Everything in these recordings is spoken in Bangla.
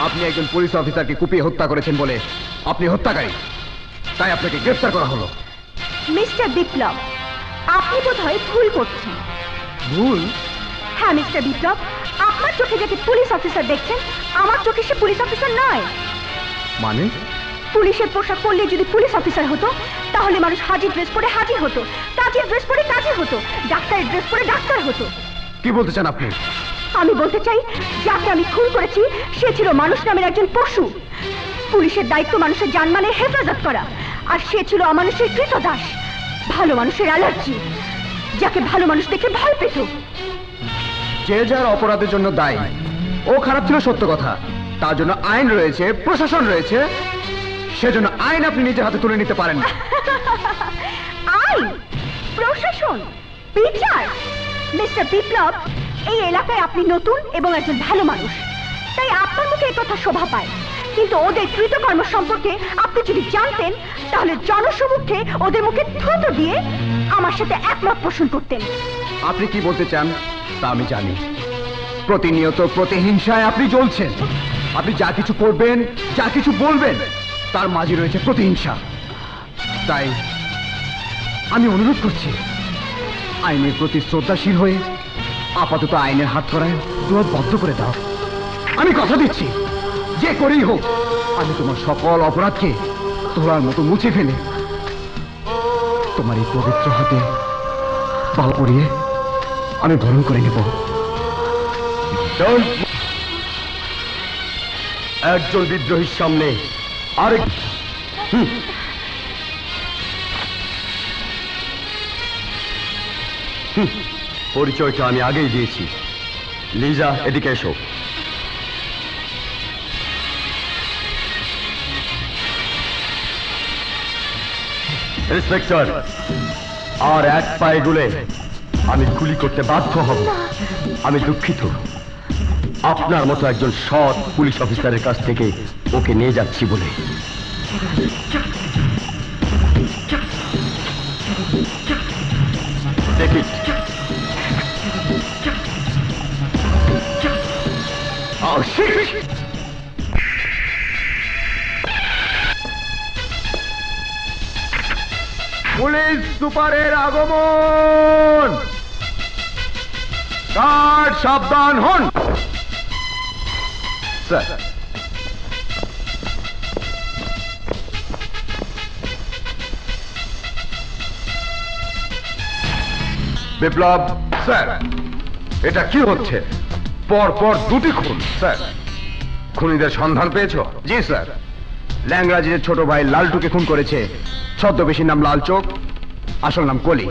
আপনি একজন পুলিশ অফিসারকে কুপিয়ে হত্যা করেছেন বলে আপনি হত্যাকারী, তাই আপনাকে গ্রেফতার করা হলো। মিস্টার বিপ্লব, আপনি বোধহয় ভুল করছেন। ভুল? হ্যাঁ মিস্টার বিপ্লব, আপনার চোখে যাকে পুলিশ অফিসার দেখছেন, আমার চোখে সে পুলিশ অফিসার নয়। মানে? পুলিশের পোশাক পরলে যদি পুলিশ অফিসার হতো, তাহলে মানুষ হাজির ড্রেস পরে হাজির হতো, কাজের ড্রেস পরে কাজে হতো, ডাক্তারের ড্রেস পরে ডাক্তার হতো। কি বলতে চান আপনি? আমি বলতে চাই, যাকে আমি খুন করেছি সে ছিল মানুষ নামের একজন পশু। পুলিশের দায়িত্ব মানুষের জানমালের হেফাজত করা, আর সে ছিল অমানুষের কৃতদাস, ভালো মানুষের অ্যালার্জি, যাকে ভালো মানুষ দেখে ভয় পেত। যে যার অপরাধের জন্য দায়ী, ও খারাপ ছিল সত্য কথা, তার জন্য আইন রয়েছে, প্রশাসন রয়েছে, সেজন্য আইন আপনি নিজের হাতে তুলে নিতে পারেন না। আইন, প্রশাসন, বিচার। মিস্টার বিপ্লব, এই এলাকায় আপনি নতুন এবং একজন ভালো মানুষ, তাই আপনার মুখে এই কথা শোভা পায়। কিন্তু ওদের কৃতকর্ম সম্পর্কে আপনি যদি জানতেন, তাহলে জনসমক্ষে ওদের মুখে থুতো দিয়ে আমার সাথে একমত পোষণ করতেন। আপনি কি বলতে চান তা আমি জানি। প্রতিনিয়ত প্রতিহিংসায় আপনি জ্বলছেন। আপনি যা কিছু করবেন, যা কিছু বলবেন, তার মাঝে রয়েছে প্রতিহিংসা। তাই আমি অনুরোধ করছি, আইনের প্রতি শ্রদ্ধাশীল হয়ে আপাতত আইনের হাত করায় দুয়ার বন্ধ করে দাও। আমি কথা দিচ্ছি, যে করেই হোক আমি তোমার সকল অপরাধকে তোলার মতো মুছে ফেলে তোমার এই পবিত্র হাতে পা পরিয়ে আমি বরণ করে নেব। একজন বিদ্রোহীর সামনে আরেক পরিচয়টা আমি আগেই দিয়েছি। লিজা, এদিকে এসো। ইন্সপেক্টর, আর এক পায়ে গুলে আমি গুলি করতে বাধ্য হব। আমি দুঃখিত, আপনার মতো একজন সৎ পুলিশ অফিসারের কাছ থেকে ওকে নিয়ে যাচ্ছি বলে। দেখি পুলিশ সুপারের আগমন। গার্ড সাবধান হন। স্যার, বিপ্লব স্যার, এটা কি হচ্ছে? পর পর দুটি খুন। স্যার, খুনিদের সন্ধান পেয়েছো? জি স্যার, ল্যাংরাজির ছোট ভাই লালটুকে খুন করেছে ছদ্মবেশীর নাম লালচোখ, আসল নাম কলি।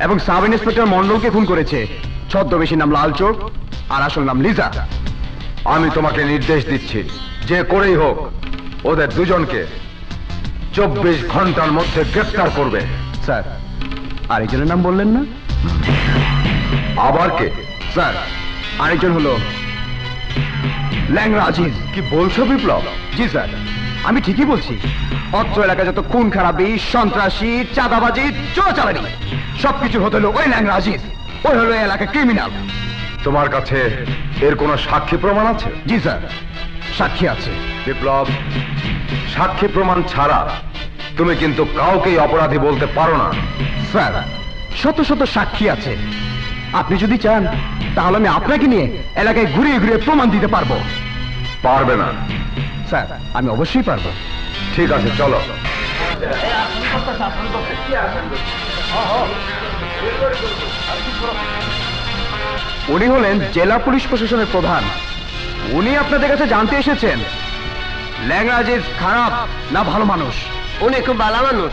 এবং সাব ইন্সপেক্টর মন্ডলকে খুন করেছে ছদ্মবেশীর নাম লালচোখ আর আসল নাম লিজা। আমি তোমাকে নির্দেশ দিচ্ছি, যে করেই হোক ওদের দুজনকে 24 ঘন্টার মধ্যে গ্রেফতার করবে। স্যার, আরেকজনের নাম বললেন না? আবার কে? স্যার, আরেকজন হলো ল্যাংরা আজিজ। কি বলছো বিপ্লব? জি স্যার, আমি ঠিকই বলছি। অত্র এলাকায় যত খুন খারাপি, সন্ত্রাসী, চাঁদাবাজি, চোরাচালানি সবকিছু হতে হলো ওই ল্যাংরা আজিজ। ওই হলো এই এলাকার ক্রিমিনাল। তোমার কাছে এর কোনো সাক্ষী প্রমাণ আছে? জি স্যার, সাক্ষী আছে। বিপ্লব, সাক্ষী প্রমাণ ছাড়া তুমি কিন্তু কাউকেই অপরাধী বলতে পারো না। স্যার, শত শত সাক্ষী আছে। আপনি যদি চান তাহলে আমি আপনাকে নিয়ে এলাকায় ঘুরিয়ে ঘুরিয়ে প্রমাণ দিতে পারবো। পারবে না? স্যার, আমি অবশ্যই পারবো। ঠিক আছে, চলো। উনি হলেন জেলা পুলিশ প্রশাসনের প্রধান। উনি আপনাদের কাছে জানতে এসেছেন ল্যাংরা আজিজ খারাপ না ভালো মানুষ। উনি খুব ভালো মানুষ।